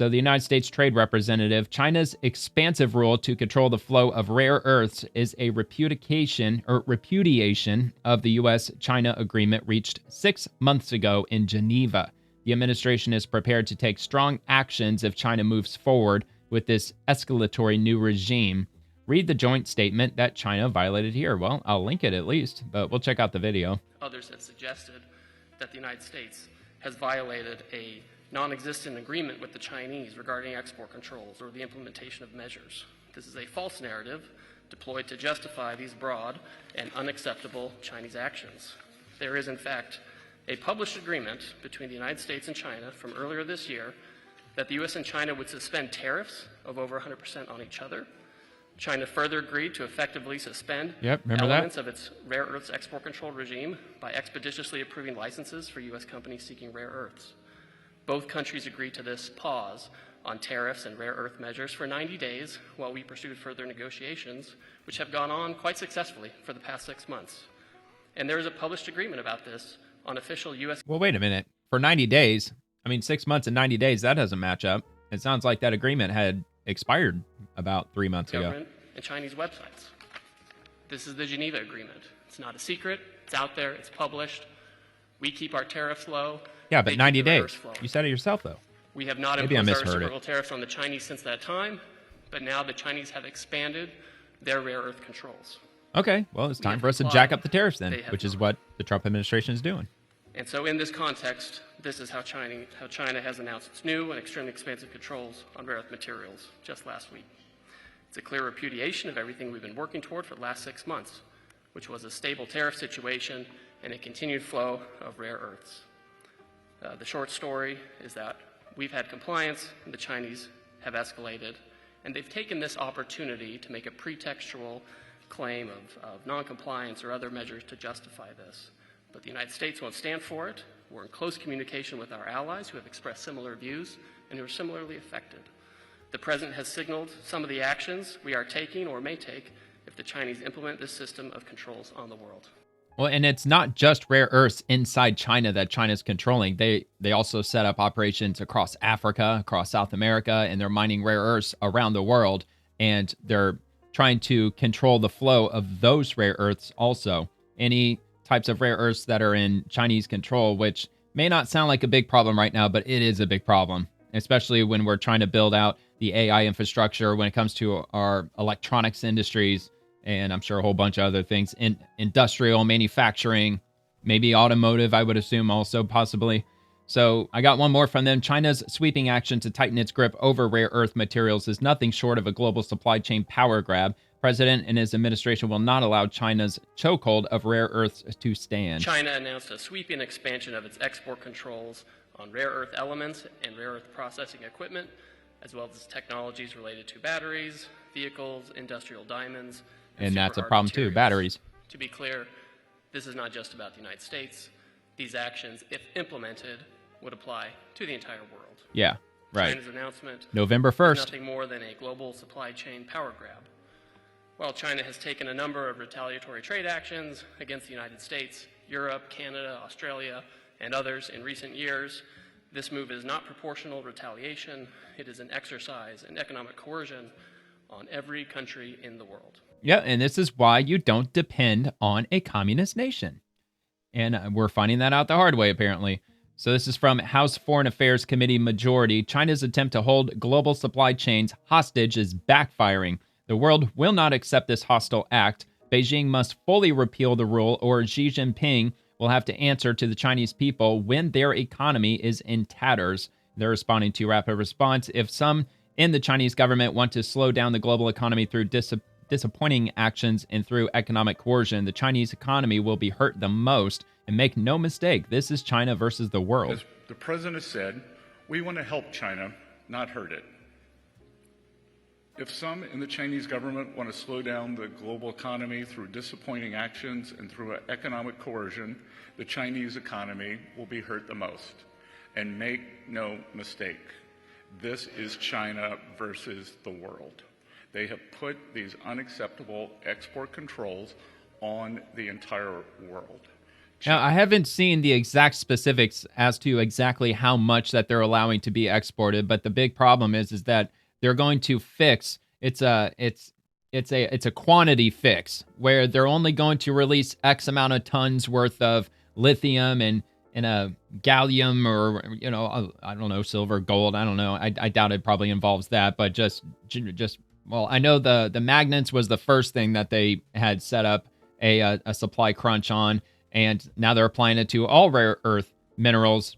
So the United States Trade Representative, China's expansive rule to control the flow of rare earths is a repudiation of the U.S.-China agreement reached 6 months ago in Geneva. The administration is prepared to take strong actions if China moves forward with this escalatory new regime. Read the joint statement that China violated here. Well, I'll link it at least, but we'll check out the video. Others have suggested that the United States has violated a non-existent agreement with the Chinese regarding export controls or the implementation of measures. This is a false narrative deployed to justify these broad and unacceptable Chinese actions. There is, in fact, a published agreement between the United States and China from earlier this year that the U.S. and China would suspend tariffs of over 100% on each other. China further agreed to effectively suspend elements of its rare earths export control regime by expeditiously approving licenses for U.S. companies seeking rare earths. Both countries agreed to this pause on tariffs and rare earth measures for 90 days while we pursued further negotiations, which have gone on quite successfully for the past 6 months. And there is a published agreement about this on official U.S. Well, wait a minute. For 90 days, 6 months and 90 days, that doesn't match up. It sounds like that agreement had expired about 3 months ago. And Chinese websites. This is the Geneva Agreement. It's not a secret. It's out there. It's published. We keep our tariffs low. Yeah, but 90 days. You said it yourself, though. We have not imposed our reciprocal tariffs on the Chinese since that time, but now the Chinese have expanded their rare earth controls. Okay, well, it's time for us to jack up the tariffs then, which is what the Trump administration is doing. And so in this context, this is how China has announced its new and extremely expansive controls on rare earth materials just last week. It's a clear repudiation of everything we've been working toward for the last 6 months, which was a stable tariff situation and a continued flow of rare earths. The short story is that we've had compliance and the Chinese have escalated, and they've taken this opportunity to make a pretextual claim of noncompliance or other measures to justify this. But the United States won't stand for it. We're in close communication with our allies who have expressed similar views and who are similarly affected. The President has signaled some of the actions we are taking or may take if the Chinese implement this system of controls on the world. Well, and it's not just rare earths inside China that China's controlling. They also set up operations across Africa, across South America, and they're mining rare earths around the world. And they're trying to control the flow of those rare earths also. Any types of rare earths that are in Chinese control, which may not sound like a big problem right now, but it is a big problem, especially when we're trying to build out the AI infrastructure when it comes to our electronics industries, and I'm sure a whole bunch of other things in industrial manufacturing, maybe automotive, I would assume also possibly. So I got one more from them. China's sweeping action to tighten its grip over rare earth materials is nothing short of a global supply chain power grab. President and his administration will not allow China's chokehold of rare earths to stand. China announced a sweeping expansion of its export controls on rare earth elements and rare earth processing equipment, as well as technologies related to batteries, vehicles, industrial diamonds, and that's a problem too, batteries. To be clear, this is not just about the United States. These actions, if implemented, would apply to the entire world. Yeah, right. China's announcement November 1st. is nothing more than a global supply chain power grab. While China has taken a number of retaliatory trade actions against the United States, Europe, Canada, Australia, and others in recent years, this move is not proportional retaliation. It is an exercise in economic coercion on every country in the world. Yeah, and this is why you don't depend on a communist nation. And we're finding that out the hard way, apparently. So this is from House Foreign Affairs Committee Majority. China's attempt to hold global supply chains hostage is backfiring. The world will not accept this hostile act. Beijing must fully repeal the rule, or Xi Jinping will have to answer to the Chinese people when their economy is in tatters. They're responding to rapid response. If some in the Chinese government want to slow down the global economy through disappointing actions and through economic coercion, the Chinese economy will be hurt the most. And make no mistake, this is China versus the world. As the president said, we want to help China, not hurt it. If some in the Chinese government want to slow down the global economy through disappointing actions and through economic coercion, the Chinese economy will be hurt the most. And make no mistake, this is China versus the world. They have put these unacceptable export controls on the entire world. Now, I haven't seen the exact specifics as to exactly how much that they're allowing to be exported, but the big problem is that they're going to fix it's a quantity fix where they're only going to release X amount of tons worth of lithium and a gallium, or I don't know, silver, gold, I don't know. I doubt it probably involves that, but just well, I know the magnets was the first thing that they had set up a supply crunch on, and now they're applying it to all rare earth minerals,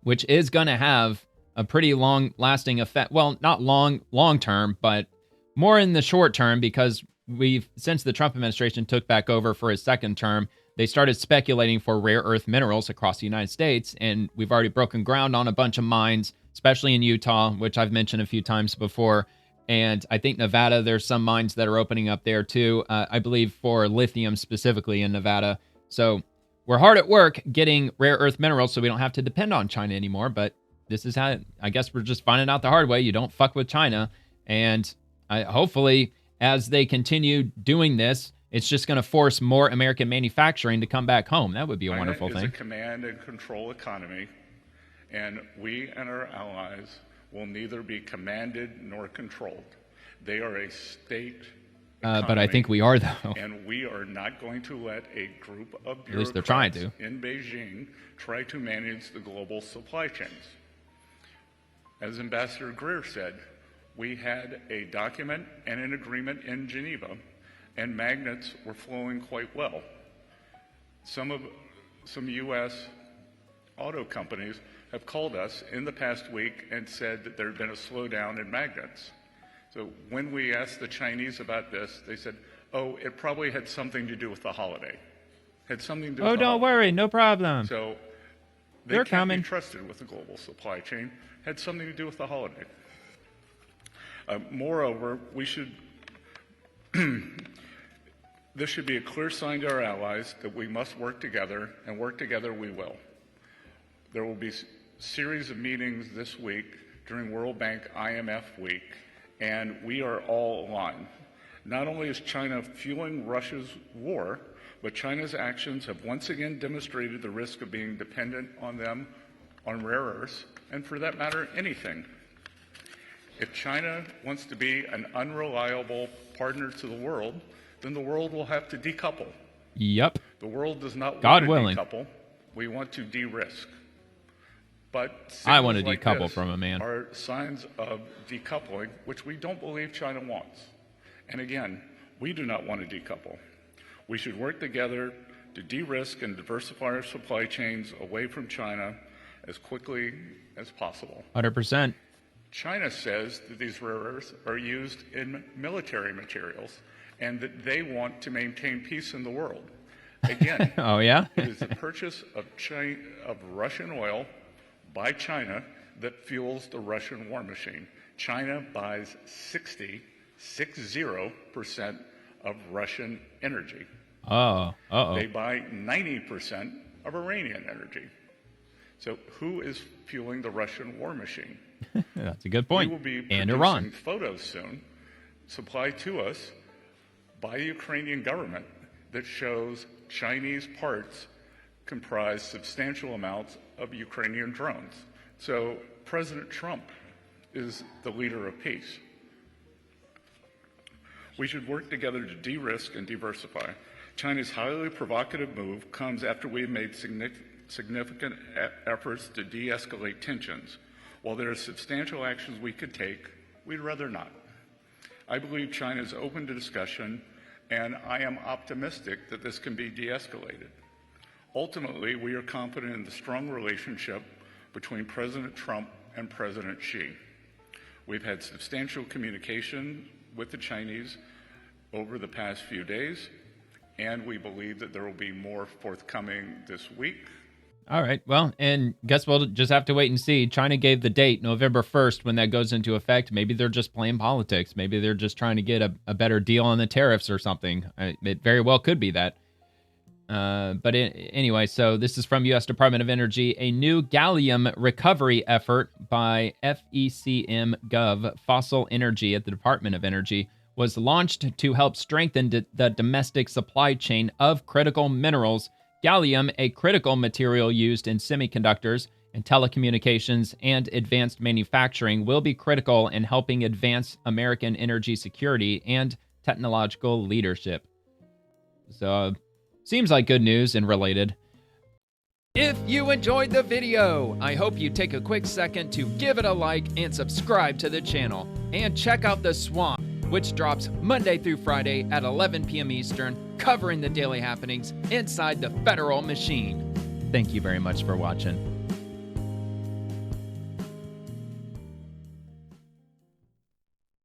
which is going to have a pretty long lasting effect. Well, not long term, but more in the short term, because since the Trump administration took back over for his second term, they started speculating for rare earth minerals across the United States, and we've already broken ground on a bunch of mines, especially in Utah, which I've mentioned a few times before. And I think Nevada, there's some mines that are opening up there too, I believe for lithium specifically in Nevada. So we're hard at work getting rare earth minerals so we don't have to depend on China anymore. But this is how, I guess we're just finding out the hard way. You don't fuck with China. And hopefully, as they continue doing this, it's just going to force more American manufacturing to come back home. That would be a wonderful thing. China is a command and control economy, and we and our allies will neither be commanded nor controlled. They are a state economy, but I think we are, though. And we are not going to let a group of bureaucrats at least they're trying to in Beijing try to manage the global supply chains. As Ambassador Greer said, we had a document and an agreement in Geneva, and magnets were flowing quite well. Some U.S. auto companies have called us in the past week and said that there had been a slowdown in magnets. So when we asked the Chinese about this, they said, oh, it probably had something to do with the holiday. Had something to do with the don't holiday. worry, no problem. So They're can't coming. be trusted with the global supply chain. Had something to do with the holiday. Moreover, this should be a clear sign to our allies that we must work together, and work together we will. There will be a series of meetings this week during World Bank IMF week, and we are all aligned. Not only is China fueling Russia's war, but China's actions have once again demonstrated the risk of being dependent on them on rare earths, and for that matter, anything. If China wants to be an unreliable partner to the world, then the world will have to decouple. Yep. The world does not God want to willing. decouple. We want to de-risk. But I want to signals like decouple this from a man. are signs of decoupling, which we don't believe China wants. And again, we do not want to decouple. We should work together to de-risk and diversify our supply chains away from China as quickly as possible. 100%. China says that these rare earths are used in military materials and that they want to maintain peace in the world. Again, Oh, yeah? it is the purchase of Russian oil by China that fuels the Russian war machine. China buys 60% of Russian energy. Oh, uh-oh. They buy 90% of Iranian energy. So who is fueling the Russian war machine? That's a good point. We will be And producing Iran. photos soon, supplied to us by the Ukrainian government, that shows Chinese parts comprise substantial amounts of Ukrainian drones. So President Trump is the leader of peace. We should work together to de-risk and diversify. China's highly provocative move comes after we've made significant efforts to de-escalate tensions. While there are substantial actions we could take, we'd rather not. I believe China is open to discussion, and I am optimistic that this can be de-escalated. Ultimately, we are confident in the strong relationship between President Trump and President Xi. We've had substantial communication with the Chinese over the past few days, and we believe that there will be more forthcoming this week. All right. Well, and guess we'll just have to wait and see. China gave the date, November 1st, when that goes into effect. Maybe they're just playing politics. Maybe they're just trying to get a better deal on the tariffs or something. It very well could be that. Anyway, so this is from U.S. Department of Energy. A new gallium recovery effort by FECM Gov Fossil Energy at the Department of Energy was launched to help strengthen the domestic supply chain of critical minerals Gallium, a critical material used in semiconductors and telecommunications and advanced manufacturing, will be critical in helping advance American energy security and technological leadership. So, seems like good news and related. If you enjoyed the video, I hope you take a quick second to give it a like and subscribe to the channel. And check out The Swamp, which drops Monday through Friday at 11 p.m. Eastern, covering the daily happenings inside the federal machine. Thank you very much for watching.